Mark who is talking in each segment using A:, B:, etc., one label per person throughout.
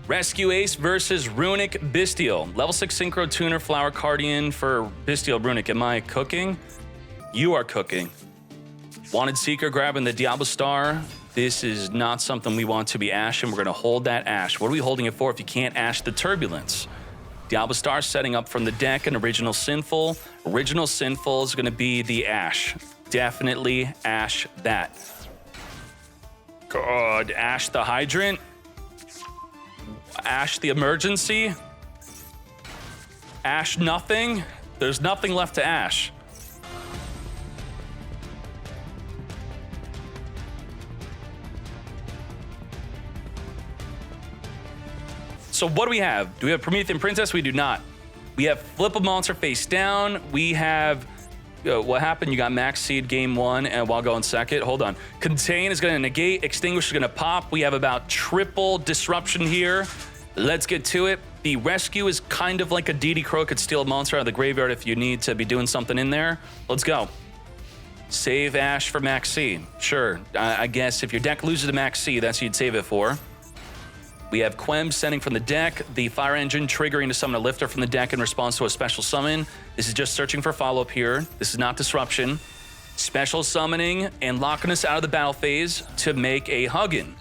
A: Rescue Ace versus Runick Bystial. Level 6 Synchro Tuner Flower Cardian for Bystial Runick. Am I cooking? You are cooking. Wanted Seeker grabbing the Diablo Star. This is not something we want to be ashing. We're going to hold that ash. What are we holding it for if you can't ash the Turbulence? Diablo Star setting up from the deck an Original Sinful. Original Sinful is going to be the ash. Definitely ash that. God, ash the Hydrant. Ash the Emergency. Ash nothing. There's nothing left to ash. So what do we have? Do we have Promethean Princess? We do not. We have Flip a Monster face down. We have... what happened? You got Max Seed game 1 and while going second. Hold on. Contain is going to negate. Extinguish is going to pop. We have about triple disruption here. Let's get to it. The rescue is kind of like a DD Crow. Could steal a monster out of the graveyard if you need to be doing something in there. Let's go. Save Ash for Max C. Sure. I guess if your deck loses to Max C, that's what you'd save it for. We have Quem sending from the deck, the Fire Engine triggering to summon a Lifter from the deck in response to a special summon. This is just searching for follow-up here. This is not disruption. Special summoning and locking us out of the battle phase to make a Huggin.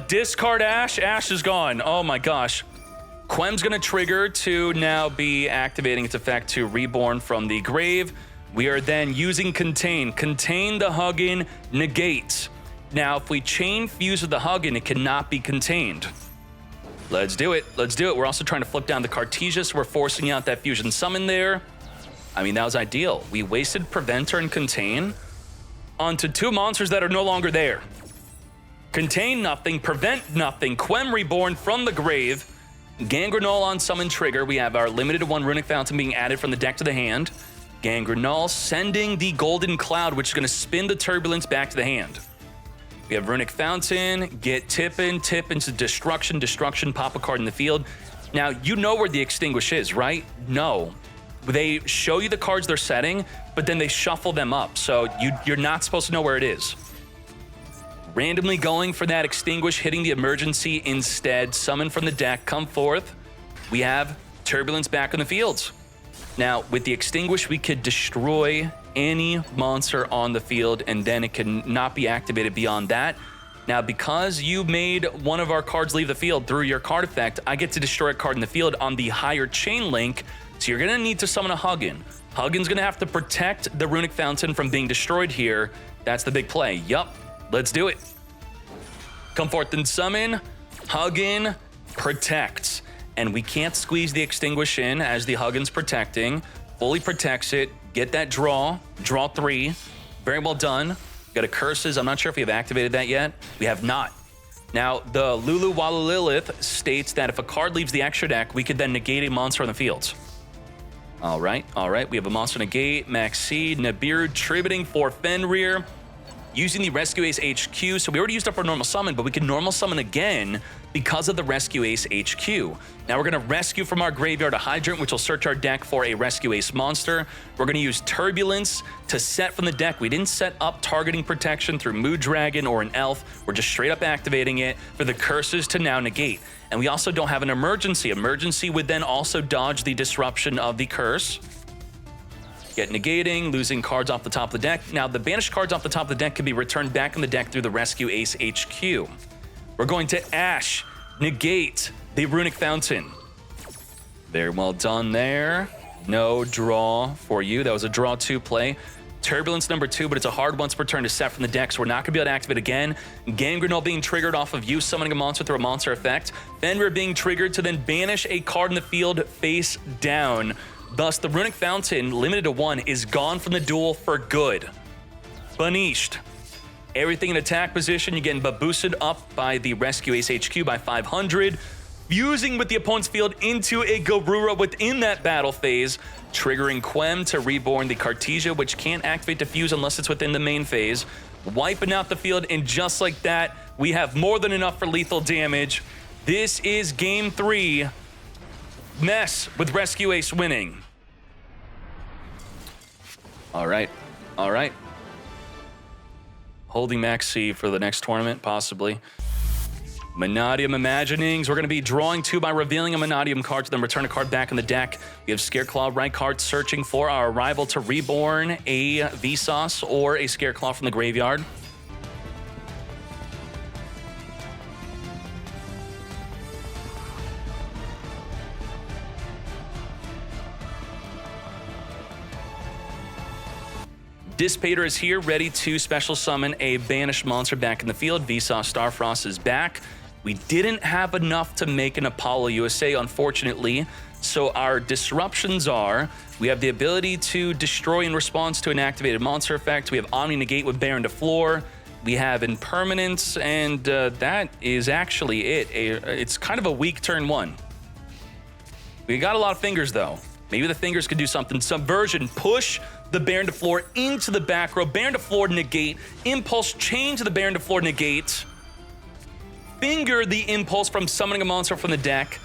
A: Discard Ash. Ash is gone. Oh my gosh. Quem's gonna trigger to now be activating its effect to Reborn from the grave. We are then using Contain. Contain the Huggin, negate. Now, if we chain fuse with the Huggin, it cannot be contained. Let's do it. Let's do it. We're also trying to flip down the Cartesia, so we're forcing out that fusion summon there. I mean, that was ideal. We wasted Preventer and Contain onto two monsters that are no longer there. Contain nothing, prevent nothing. Quem Reborn from the grave. Gangrenol on summon trigger. We have our limited to 1 Runick Fountain being added from the deck to the hand. Gangrenol sending the Golden Cloud, which is going to spin the Turbulence back to the hand. We have Runick Fountain, get tip into Destruction, pop a card in the field. Now, you know where the Extinguish is, right? No. They show you the cards they're setting, but then they shuffle them up, so you're not supposed to know where it is. Randomly going for that Extinguish, hitting the Emergency instead. Summon from the deck, come forth. We have Turbulence back in the fields. Now, with the Extinguish, we could destroy any monster on the field, and then it can not be activated beyond that. Now, because you made one of our cards leave the field through your card effect, I get to destroy a card in the field on the higher chain link, so you're gonna need to summon a Huggin. Huggin's gonna have to protect the Runick Fountain from being destroyed here. That's the big play. Yup, let's do it. Come forth and summon. Huggin protects. And we can't squeeze the Extinguish in as the Huggin's protecting. Fully protects it. Get that draw. Draw 3. Very well done. Got a Curses. I'm not sure if we have activated that yet. We have not. Now, the Lulu Walla Lilith states that if a card leaves the extra deck, we could then negate a monster on the field. All right. We have a monster negate. Max Seed, Nibiru, tributing for Fenrir. Using the Rescue Ace HQ. So we already used up our normal summon, but we can normal summon again because of the Rescue Ace HQ. Now we're going to rescue from our graveyard a Hydrant, which will search our deck for a Rescue Ace monster. We're going to use Turbulence to set from the deck. We didn't set up targeting protection through Mood Dragon or an Elf. We're just straight up activating it for the Curses to now negate. And we also don't have an Emergency. Emergency would then also dodge the disruption of the Curse. Get negating, losing cards off the top of the deck. Now, the banished cards off the top of the deck can be returned back in the deck through the Rescue Ace HQ. We're going to Ash, negate the Runick Fountain. Very well done there. No draw for you. That was a draw 2 play. Turbulence number 2, but it's a hard once per turn to set from the deck, so we're not going to be able to activate again. Gangrenol being triggered off of you summoning a monster through a monster effect. Fenrir being triggered to then banish a card in the field face down. Thus, the Runick Fountain, limited to 1, is gone from the duel for good. Banished. Everything in attack position, you're getting boosted up by the Rescue Ace HQ by 500. Fusing with the opponent's field into a Garura within that battle phase, triggering Quem to Reborn the Cartesia, which can't activate Diffuse unless it's within the main phase. Wiping out the field, and just like that, we have more than enough for lethal damage. This is Game 3. Mess with Rescue Ace winning. All right. Holding Max C for the next tournament, possibly. Mannadium Imaginings. We're going to be drawing 2 by revealing a Mannadium card to then return a card back in the deck. We have Scareclaw right card searching for our rival to reborn a Vsauce or a Scareclaw from the graveyard. Dissipator is here, ready to special summon a banished monster back in the field. Vsauce Starfrost is back. We didn't have enough to make an Apollo USA, unfortunately. So our disruptions are, we have the ability to destroy in response to an activated monster effect. We have Omni Negate with Baron to Floor. We have Impermanence, and that is actually it. It's kind of a weak turn 1. We got a lot of fingers, though. Maybe the fingers could do something. Subversion, push the Baron to Floor into the back row. Baron to Floor, negate. Impulse, change the Baron to Floor, negate. Finger the Impulse from summoning a monster from the deck.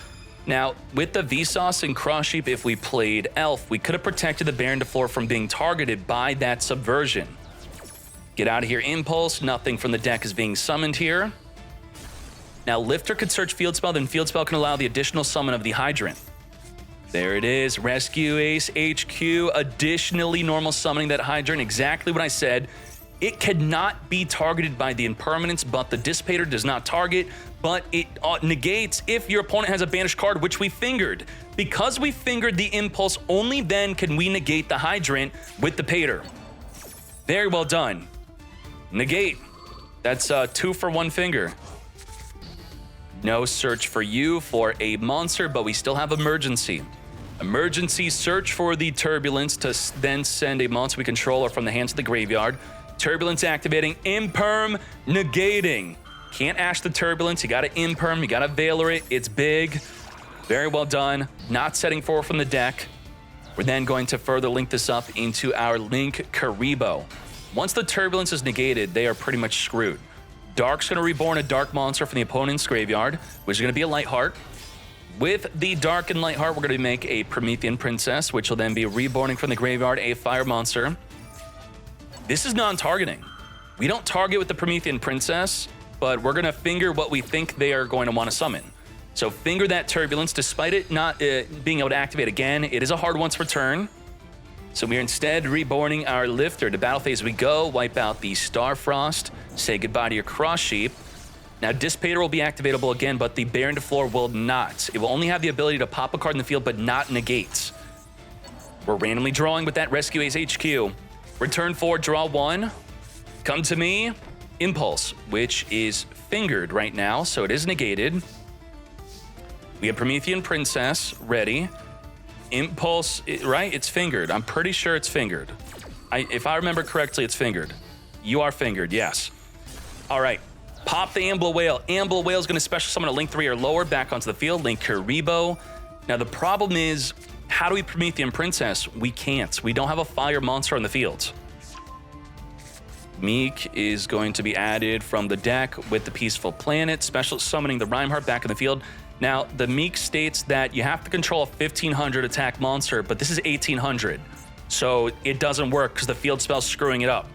A: Now, with the Vsauce and Cross Sheep, if we played Elf, we could have protected the Baron to Floor from being targeted by that Subversion. Get out of here, Impulse. Nothing from the deck is being summoned here. Now, Lifter could search Field Spell, then Field Spell can allow the additional summon of the Hydrant. There it is, Rescue Ace HQ, additionally normal summoning that Hydrant, exactly what I said. It cannot be targeted by the Impermanence, but the Dissipator does not target, but it negates if your opponent has a banished card, which we fingered. Because we fingered the Impulse, only then can we negate the Hydrant with the Pater. Very well done. Negate. That's 2 for 1 finger. No search for you for a monster, but we still have Emergency. Emergency search for the Turbulence to then send a monster we control or from the hands of the graveyard. Turbulence activating, Imperm negating. Can't Ash the Turbulence, you gotta Imperm, you gotta Veiler it, it's big. Very well done, not setting 4 from the deck. We're then going to further link this up into our Link Karibo. Once the Turbulence is negated, they are pretty much screwed. Dark's gonna reborn a Dark monster from the opponent's graveyard, which is gonna be a Lightheart. With the Dark and Lightheart, we're gonna make a Promethean Princess, which will then be reborning from the graveyard a Fire monster. This is non-targeting. We don't target with the Promethean Princess, but we're gonna finger what we think they are going to want to summon. So finger that Turbulence, despite it not being able to activate again. It is a hard once per turn. So we are instead reborning our Lifter. To battle phase we go, wipe out the Starfrost, say goodbye to your Cross Sheep. Now Dissipator will be activatable again, but the Baron to Floor will not. It will only have the ability to pop a card in the field, but not negate. We're randomly drawing with that Rescue Ace HQ. Return 4, draw 1. Come to me, Impulse, which is fingered right now, so it is negated. We have Promethean Princess ready. Impulse, right? It's fingered. I'm pretty sure it's fingered. If I remember correctly, it's fingered. You are fingered, yes. All right, pop the Ambler Whale. Ambler Whale is going to special summon a Link 3 or lower back onto the field. Link Karibo. Now the problem is, how do we Promethean Princess? We can't. We don't have a fire monster on the field. Meek is going to be added from the deck with the Peaceful Planet, special summoning the Rhymeheart back in the field. Now, the Meek states that you have to control a 1500 attack monster, but this is 1800. So it doesn't work because the field spell's screwing it up.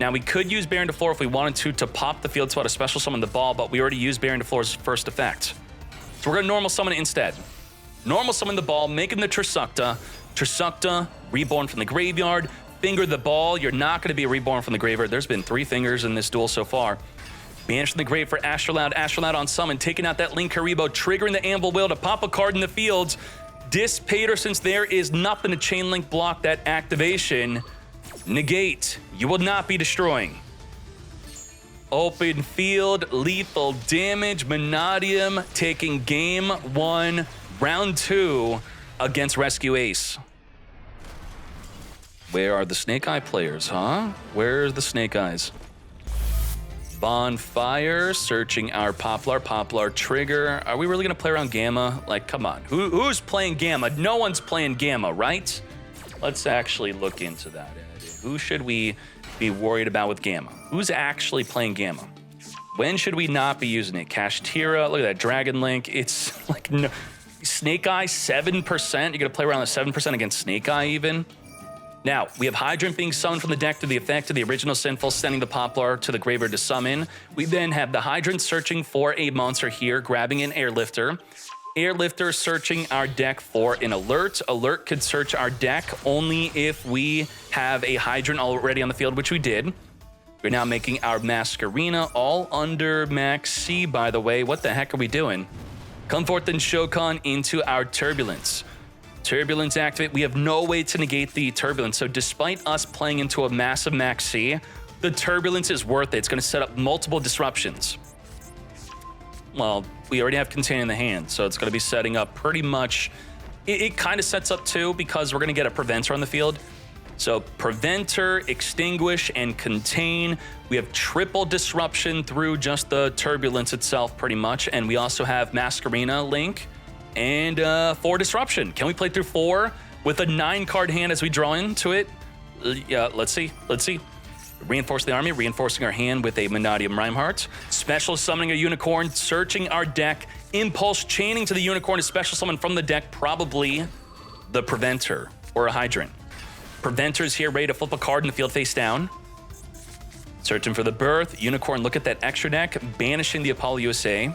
A: Now, we could use Baron to Floor if we wanted to pop the field spell to special summon the ball, but we already used Baron to Floor's first effect. So we're going to normal summon it instead. Normal summon the ball, making the Trisukta. Trisukta, reborn from the graveyard. Finger the ball. You're not going to be reborn from the graveyard. There's been 3 fingers in this duel so far. Banish from the grave for Astrolaud. Astrolaud on summon, taking out that Link Karibo, triggering the Anvil Whale to pop a card in the field. Dissipator, since there is nothing to chain link block that activation. Negate. You will not be destroying. Open field, lethal damage. Mannadium taking game 1, round 2 against Rescue Ace. Where are the Snake Eye players, huh? Where's the Snake Eyes? Bonfire, searching our Poplar trigger. Are we really gonna play around Gamma? Like, come on, who's playing Gamma? No one's playing Gamma, right? Let's actually look into that. Who should we be worried about with Gamma? Who's actually playing Gamma? When should we not be using it? Kashtira, look at that, Dragon Link. It's like, no, Snake Eye, 7%? You're gonna play around with 7% against Snake Eye even? Now, we have Hydrant being summoned from the deck through the effect of the original Sinful, sending the Poplar to the graveyard to summon. We then have the Hydrant searching for a monster here, grabbing an Airlifter. Airlifter searching our deck for an Alert. Alert could search our deck only if we have a Hydrant already on the field, which we did. We're now making our Masquerena, all under Max C, by the way. What the heck are we doing? Come forth and Shokan into our Turbulence. Turbulence activate. We have no way to negate the Turbulence. So despite us playing into a massive Max C, the Turbulence is worth it. It's going to set up multiple disruptions. Well, we already have Contain in the hand, so it's going to be setting up pretty much... It kind of sets up too, because we're going to get a Preventer on the field. So Preventer, Extinguish, and Contain. We have triple disruption through just the Turbulence itself, pretty much. And we also have Masquerena Link and 4 disruption. Can we play through 4 with a 9-card hand as we draw into it? Yeah, let's see. Reinforce the army, reinforcing our hand with a Mannadium Rhymeheart. Special summoning a Unicorn, searching our deck. Impulse chaining to the Unicorn, a special summon from the deck, probably the Preventer or a Hydrant. Preventer's here, ready to flip a card in the field face down. Searching for the Birth. Unicorn, look at that extra deck, banishing the Apollo USA.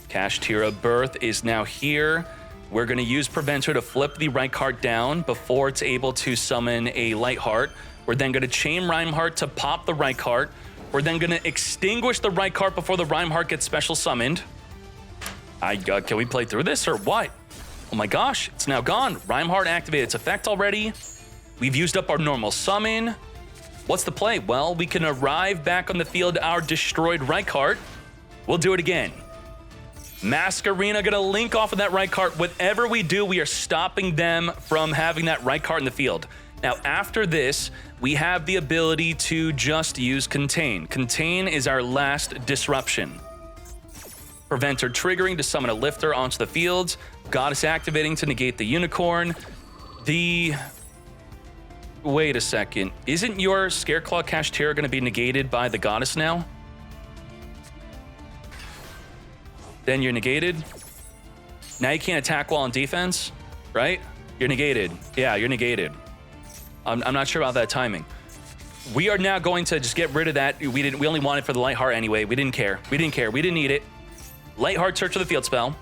A: Kashtira Birth is now here. We're going to use Preventer to flip the right card down before it's able to summon a Lightheart. We're then going to chain Rhymeheart to pop the right card. We're then going to extinguish the right card before the Rhymeheart gets special summoned. Can we play through this or what? Oh my gosh, it's now gone. Rhymeheart activated its effect already. We've used up our normal summon. What's the play? Well, we can arrive back on the field our destroyed right card. We'll do it again. Masquerena gonna link off of that right card. Whatever we do, we are stopping them from having that right card in the field. Now, after this, we have the ability to just use Contain. Contain is our last disruption. Preventer triggering to summon a Lifter onto the field. Goddess activating to negate the Unicorn. Wait a second. Isn't your Scareclaw Kashtira going to be negated by the Goddess now? Then you're negated. Now you can't attack while on defense, right? You're negated. Yeah, you're negated. I'm not sure about that timing. We are now going to just get rid of that. We only wanted it for the Lightheart anyway. We didn't care. We didn't need it. Lightheart search of the field spell.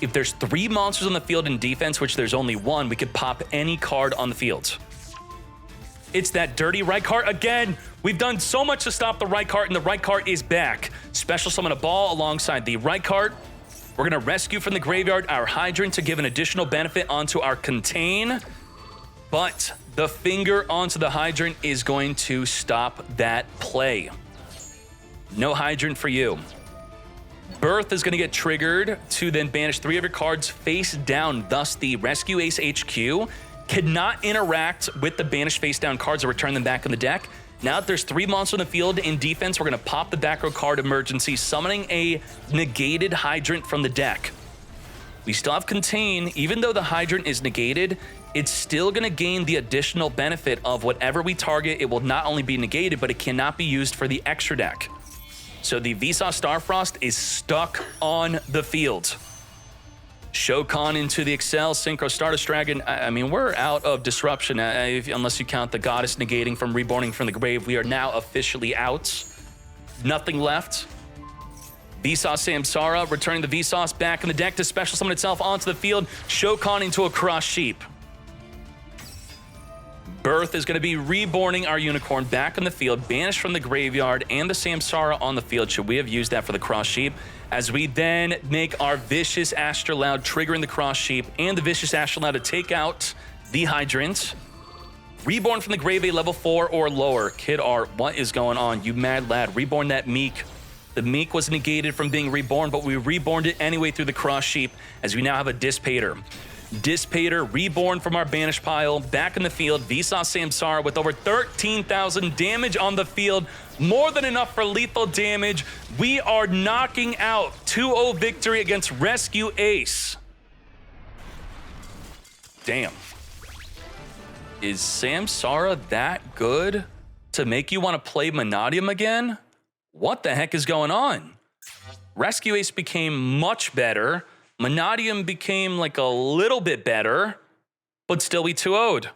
A: If there's 3 monsters on the field in defense, which there's only 1, we could pop any card on the field. It's that dirty right card again. We've done so much to stop the right card, and the right card is back. Special summon a ball alongside the right card. We're going to rescue from the graveyard our Hydrant to give an additional benefit onto our Contain. But the finger onto the Hydrant is going to stop that play. No Hydrant for you. Birth is going to get triggered to then banish 3 of your cards face down. Thus, the Rescue Ace HQ cannot interact with the banished face down cards or return them back in the deck. Now that there's 3 monsters on the field in defense, we're going to pop the back row card Emergency, summoning a negated Hydrant from the deck. We still have Contain. Even though the Hydrant is negated, it's still going to gain the additional benefit of whatever we target. It will not only be negated, but it cannot be used for the extra deck. So the Vsauce Starfrost is stuck on the field. Shokan into the Excel, Synchro Stardust Dragon. I mean, we're out of disruption, unless you count the Goddess negating from Reborning from the Grave. We are now officially out. Nothing left. Vsauce Samsara, returning the Vsauce back in the deck to special summon itself onto the field. Shokan into a Cross Sheep. Birth is going to be reborning our Unicorn back in the field, banished from the graveyard, and the Samsara on the field. Should we have used that for the Cross Sheep? As we then make our Vicious Astrolabe, triggering the Cross Sheep and the Vicious Astrolabe to take out the Hydrant. Reborn from the grave, a level 4 or lower. Kid Art, what is going on? You mad lad. Reborn that Meek. The Meek was negated from being reborn, but we reborned it anyway through the Cross Sheep, as we now have a Dissipator. Dissipator, reborn from our banish pile, back in the field. Vsauce Samsara with over 13,000 damage on the field. More than enough for lethal damage. We are knocking out 2-0 victory against Rescue Ace. Damn. Is Samsara that good to make you want to play Mannadium again? What the heck is going on? Rescue Ace became much better. Mannadium became like a little bit better, but still we 2-0'd.